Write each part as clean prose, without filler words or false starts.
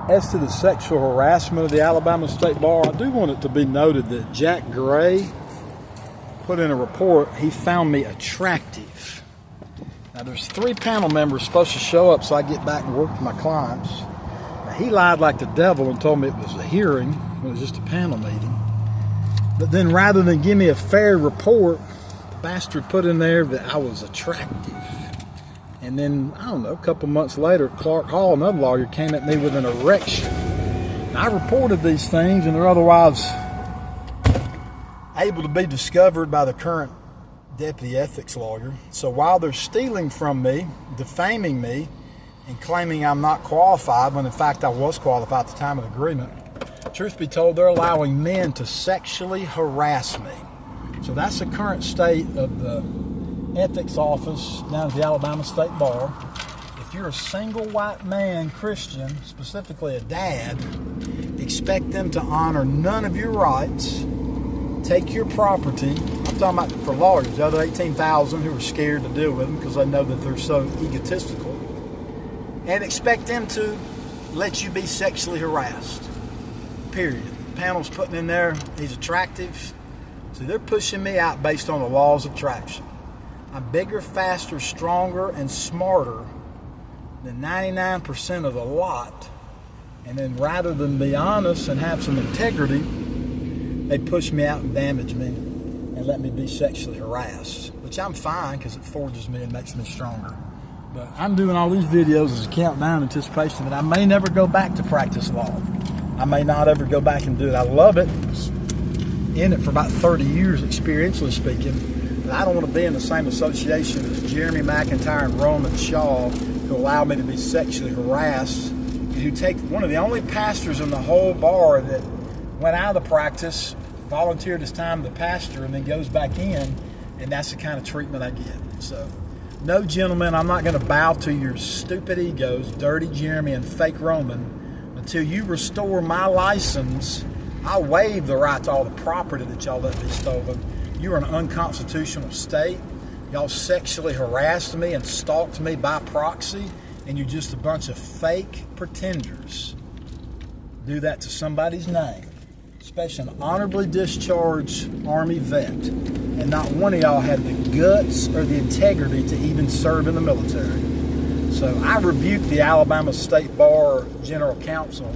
As to the sexual harassment of the Alabama State Bar, I do want it to be noted that Jack Gray put in a report he found me attractive. Now, there's 3 panel members supposed to show up so I get back and work with my clients. Now, he lied like the devil and told me it was a hearing when it was just a panel meeting. But then rather than give me a fair report, the bastard put in there that I was attractive. And then, I don't know, a couple months later, Clark Hall, another lawyer, came at me with an erection. Now, I reported these things, and they're otherwise able to be discovered by the current deputy ethics lawyer. So while they're stealing from me, defaming me, and claiming I'm not qualified, when in fact I was qualified at the time of the agreement, truth be told, they're allowing men to sexually harass me. So that's the current state of the ethics office down at the Alabama State Bar. If you're a single white man Christian, specifically a dad, expect them to honor none of your rights, take your property. I'm talking about for lawyers, the other 18,000 who are scared to deal with them because they know that they're so egotistical, and expect them to let you be sexually harassed. Period. The panel's putting in there, he's attractive. So they're pushing me out based on the laws of attraction. I'm bigger, faster, stronger, and smarter than 99% of the lot. And then rather than be honest and have some integrity, they push me out and damage me and let me be sexually harassed, which I'm fine because it forges me and makes me stronger. But I'm doing all these videos as a countdown anticipation that I may never go back to practice law. I may not ever go back and do it. I love it. In it for about 30 years, experientially speaking. But I don't want to be in the same association as Jeremy McIntyre and Roman Shaw, who allow me to be sexually harassed, and who take one of the only pastors in the whole bar that went out of the practice, volunteered his time to pastor, and then goes back in, and that's the kind of treatment I get. So, no, gentlemen, I'm not going to bow to your stupid egos, dirty Jeremy and fake Roman, until you restore my license. I'll waive the right to all the property that y'all let be stolen. You're an unconstitutional state. Y'all sexually harassed me and stalked me by proxy, and you're just a bunch of fake pretenders. Do that to somebody's name, especially an honorably discharged Army vet, and not one of y'all had the guts or the integrity to even serve in the military. So I rebuke the Alabama State Bar General Counsel,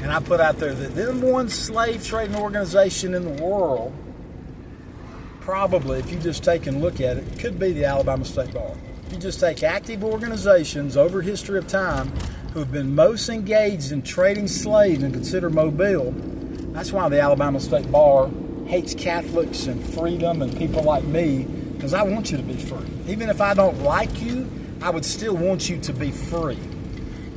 and I put out there that the number one slave trading organization in the world, probably, if you just take and look at it, could be the Alabama State Bar. If you just take active organizations over history of time who have been most engaged in trading slaves and consider Mobile, that's why the Alabama State Bar hates Catholics and freedom and people like me, because I want you to be free. Even if I don't like you, I would still want you to be free.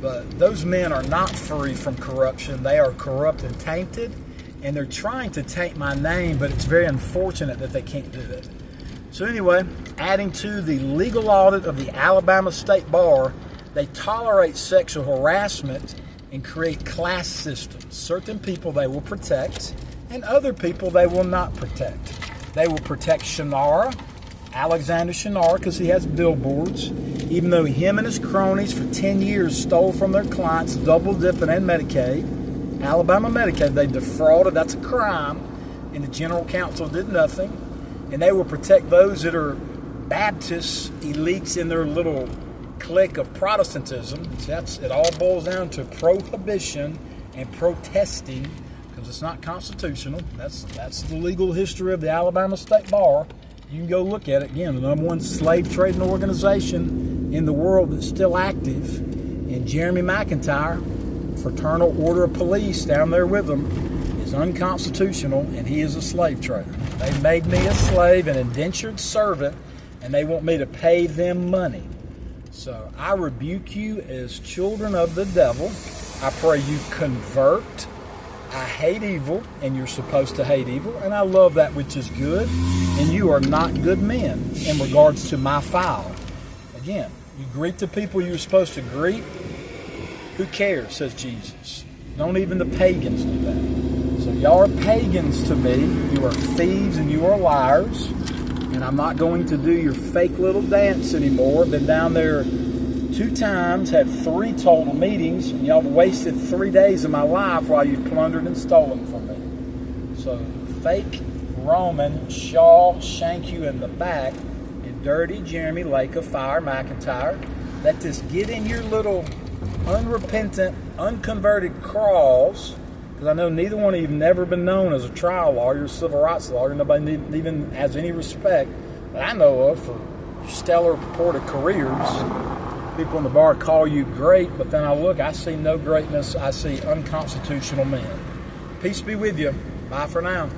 But those men are not free from corruption. They are corrupt and tainted, and they're trying to taint my name, but it's very unfortunate that they can't do it. So anyway, adding to the legal audit of the Alabama State Bar, they tolerate sexual harassment and create class systems. Certain people they will protect, and other people they will not protect. They will protect Shannara, Alexander Shannara, because he has billboards, even though him and his cronies for 10 years stole from their clients double dipping and Medicaid. Alabama Medicaid, they defrauded, that's a crime, and the General Counsel did nothing. And they will protect those that are Baptist elites in their little clique of Protestantism. So it all boils down to prohibition and protesting, because it's not constitutional. That's the legal history of the Alabama State Bar. You can go look at it. Again, the number one slave trading organization in the world that's still active. And Jeremy McIntyre, Fraternal Order of Police down there with them, is unconstitutional, and he is a slave trader. They made me a slave, an indentured servant, and they want me to pay them money. So I rebuke you as children of the devil. I pray you convert. I hate evil, and you're supposed to hate evil, and I love that which is good, and you are not good men in regards to my file. Again, you greet the people you're supposed to greet. Who cares, says Jesus. Don't even the pagans do that. So y'all are pagans to me. You are thieves and you are liars. And I'm not going to do your fake little dance anymore. I've been down there 2 times, had 3 total meetings, and y'all wasted 3 days of my life while you've plundered and stolen from me. So, fake Roman, Shaw, shank you in the back, and dirty Jeremy Lake of Fire McIntyre. Let this get in your little unrepentant, unconverted crawls, because I know neither one of you have never been known as a trial lawyer, civil rights lawyer. Nobody even has any respect that I know of for stellar purported careers. People in the bar call you great, but then I see no greatness. I see unconstitutional men. Peace be with you. Bye for now.